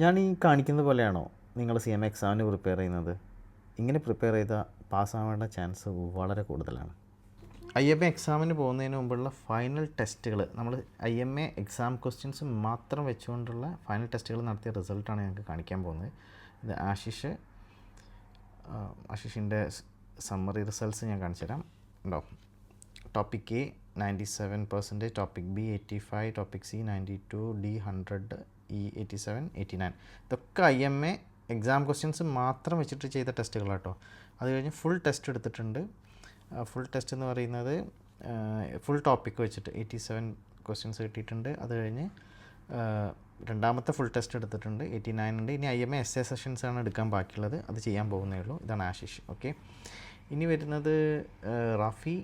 ഞാൻ ഈ കാണിക്കുന്ന പോലെയാണോ നിങ്ങൾ CMA എക്സാമിന് പ്രിപ്പയർ ചെയ്യുന്നത്? ഇങ്ങനെ പ്രിപ്പയർ ചെയ്താൽ പാസ്സാവേണ്ട ചാൻസ് വളരെ കൂടുതലാണ്. IMA എക്സാമിന് പോകുന്നതിന് മുമ്പുള്ള ഫൈനൽ ടെസ്റ്റുകൾ, നമ്മൾ IMA എക്സാം ക്വസ്റ്റ്യൻസ് മാത്രം വെച്ചുകൊണ്ടുള്ള ഫൈനൽ ടെസ്റ്റുകൾ നടത്തിയ റിസൾട്ടാണ് ഞങ്ങൾക്ക് കാണിക്കാൻ പോകുന്നത്. ഇത് ആശിഷിൻ്റെ സമ്മറി റിസൾട്ട്സ് ഞാൻ കാണിച്ചു തരാം. ഉണ്ടോ? Topic A 97%, topic B 85, topic C 92, D 100, E 87, 89. ഇതൊക്കെ IMA എക്സാം ക്വസ്റ്റ്യൻസ് മാത്രം വെച്ചിട്ട് ചെയ്ത ടെസ്റ്റുകളാട്ടോ. അത് കഴിഞ്ഞ് ഫുൾ ടെസ്റ്റ് എടുത്തിട്ടുണ്ട്. ഫുൾ ടെസ്റ്റ് എന്ന് പറയുന്നത് ഫുൾ ടോപ്പിക്ക് വെച്ചിട്ട് 87 ക്വസ്റ്റ്യൻസ് കിട്ടിയിട്ടുണ്ട്. അത് കഴിഞ്ഞ് രണ്ടാമത്തെ ഫുൾ ടെസ്റ്റ് എടുത്തിട്ടുണ്ട്, 89 ഉണ്ട്. ഇനി IMA essay സെഷൻസ് ആണ് എടുക്കാൻ ബാക്കിയുള്ളത്, അത് ചെയ്യാൻ പോകുന്നേ ഉള്ളൂ. ഇതാണ് ആശിഷ്. ഓക്കെ, ഇനി വരുന്നത് റാഫി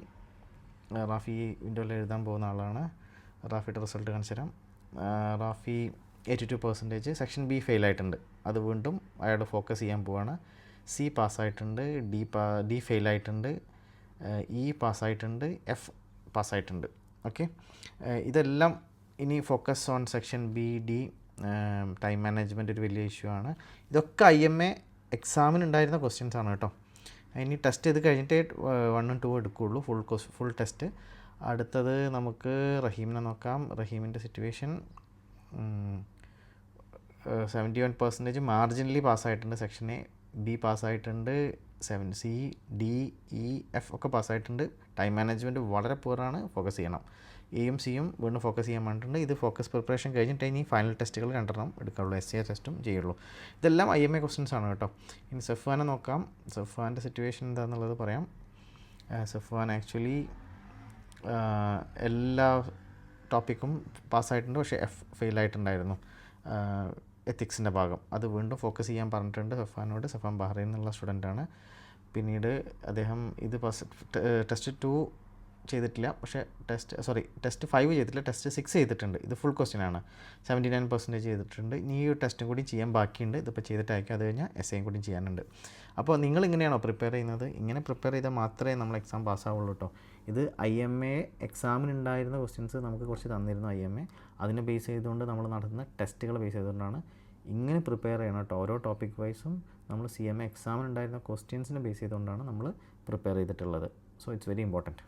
വിൻഡോയിൽ എഴുതാൻ പോകുന്ന ആളാണ്. റാഫിയുടെ റിസൾട്ട് കാണിച്ചു തരാം. റാഫി 82%, സെക്ഷൻ B ഫെയിലായിട്ടുണ്ട്. അത് വീണ്ടും അയാൾ ഫോക്കസ് ചെയ്യാൻ പോവാണ്. C പാസ്സായിട്ടുണ്ട്, D ഫെയിലായിട്ടുണ്ട്, E പാസ്സായിട്ടുണ്ട്, F പാസ്സായിട്ടുണ്ട്. ഓക്കെ, ഇതെല്ലാം ഇനി focus on section B, D. Time management ഒരു വലിയ ഇഷ്യൂ ആണ്. ഇതൊക്കെ IMA എക്സാമിനുണ്ടായിരുന്ന ക്വസ്റ്റ്യൻസ് ആണ് കേട്ടോ. ഇനി ടെസ്റ്റ് ചെയ്ത് കഴിഞ്ഞിട്ടേ 1 ഉം 2 എടുക്കുകയുള്ളൂ, ഫുൾ ടെസ്റ്റ്. അടുത്തത് നമുക്ക് റഹീമിനെ നോക്കാം. റഹീമിൻ്റെ സിറ്റുവേഷൻ 71% മാർജിനലി പാസ്സായിട്ടുണ്ട്. സെക്ഷൻ A, B പാസ്സായിട്ടുണ്ട്, 7C, D, E, F ഒക്കെ പാസ്സായിട്ടുണ്ട്. ടൈം മാനേജ്മെൻറ്റ് വളരെ പൂറാണ്, ഫോക്കസ് ചെയ്യണം. Aയും Cയും വീണ്ടും ഫോക്കസ് ചെയ്യാൻ വേണ്ടിയിട്ടുണ്ട്. ഇത് ഫോക്കസ് പ്രിപ്പറേഷൻ കഴിഞ്ഞിട്ട് ഇനി ഫൈനൽ ടെസ്റ്റുകൾ രണ്ടെണ്ണം എടുക്കാവുള്ളൂ, essay ടെസ്റ്റും ചെയ്യുള്ളൂ. ഇതെല്ലാം IMA ക്വസ്റ്റ്യൻസ് ആണ് കേട്ടോ. ഇനി സഫ്വാനെ നോക്കാം. സഫ്വാൻ്റെ സിറ്റുവേഷൻ എന്താണെന്നുള്ളത് പറയാം. സഫ്വാൻ ആക്ച്വലി എല്ലാ ടോപ്പിക്കും പാസ്സായിട്ടുണ്ട്, പക്ഷേ F ഫെയിലായിട്ടുണ്ടായിരുന്നു, എത്തിക്സിൻ്റെ ഭാഗം. അത് വീണ്ടും ഫോക്കസ് ചെയ്യാൻ പറഞ്ഞിട്ടുണ്ട് സഫ്വാനോട്. സഫ്വാൻ ബഹ്റൈനിൽ നിന്നുള്ള സ്റ്റുഡൻ്റാണ്. പിന്നീട് അദ്ദേഹം ഇത് ടെസ്റ്റ് 2 ചെയ്തിട്ടില്ല, പക്ഷേ ടെസ്റ്റ് 5 ചെയ്തിട്ടില്ല, ടെസ്റ്റ് 6 ചെയ്തിട്ടുണ്ട്. ഇത് ഫുൾ ക്വസ്റ്റ്യൻ ആണ്, 79% ചെയ്തിട്ടുണ്ട്. ഇനി ഈ ടെസ്റ്റും കൂടി ചെയ്യാൻ ബാക്കിയുണ്ട്. ഇതിപ്പോൾ ചെയ്തിട്ട് അയക്കാം. അത് കഴിഞ്ഞാൽ essayയും കൂടി ചെയ്യാനുണ്ട്. അപ്പോൾ നിങ്ങൾ ഇങ്ങനെയാണോ പ്രിപ്പയർ ചെയ്യുന്നത്? ഇങ്ങനെ പ്രിപ്പയർ ചെയ്താൽ മാത്രമേ നമ്മൾ എക്സാം പാസ്സാവുള്ളൂ കേട്ടോ. ഇത് IMA എക്സാമിനുണ്ടായിരുന്ന ക്വസ്റ്റ്യൻസ് നമുക്ക് കുറച്ച് തന്നിരുന്നു IMA. അതിനെ ബേസ് ചെയ്തുകൊണ്ട് നമ്മൾ നടത്തുന്ന ടെസ്റ്റുകൾ ബേസ് ചെയ്തുകൊണ്ടാണ് ഇങ്ങനെ പ്രിപ്പയർ ചെയ്യണം കേട്ടോ. ഓരോ ടോപ്പിക് വൈസും നമ്മൾ CMA എക്സാമിനുണ്ടായിരുന്ന ക്വസ്റ്റ്യൻസിനെ ബേസ് ചെയ്തുകൊണ്ടാണ് നമ്മൾ പ്രിപ്പയർ ചെയ്തിട്ടുള്ളത്. So it's very important.